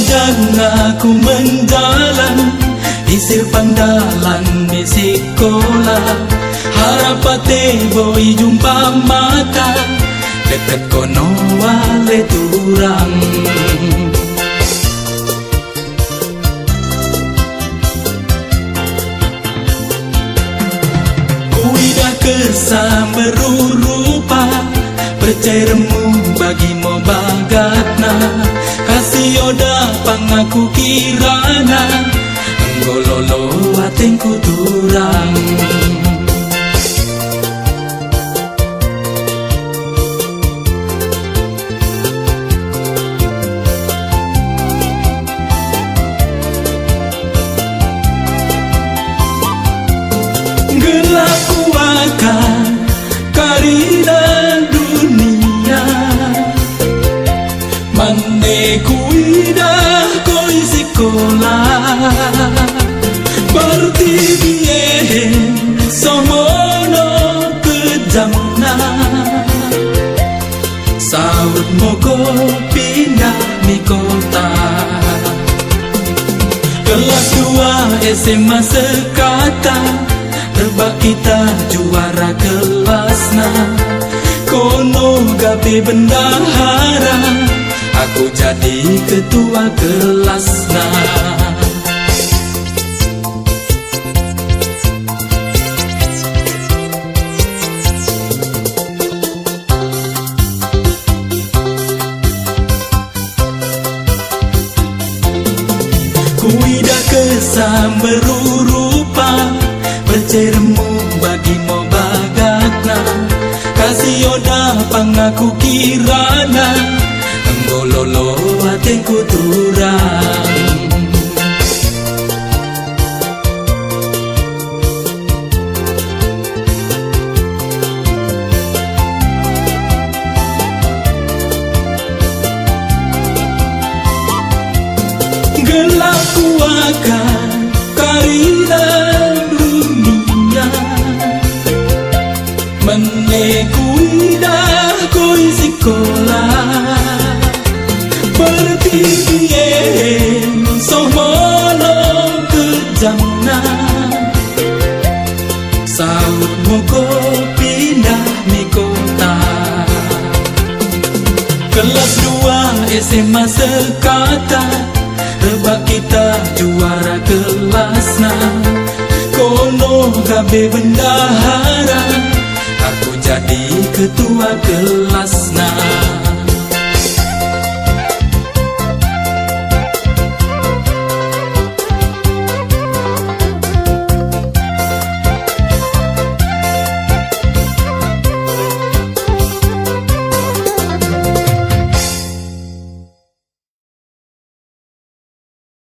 Kadang aku menjalan di sepandalan di sekolah, harap ate boy jumpa mata dekat kono wale turang. Uida kesam berurupa percayamu bagi mo bagatna, kasih oda pangaku kirana gololo atengku turang. Gelap kuakan karina dunia, mande kuida koi sekolah, berarti biye somono kejamna, saud moko pindah mi kota. Kelas 2 SMA sekata, rebak kita juara kelasna, kono gape bendahara, aku jadi ketua kelasna. Kuida kesam berurupa percayamu bagi mo bagatna, kasih oda pangaku kirana gololo atengku turang. Gelap kuakan karina dunia, menekuida koi sekolah, bertipien somono kejamna, saud moko pindah mi kota. Kelas 2 SMA sekata, rebak kita juara kelasna, kono gabe bendahara,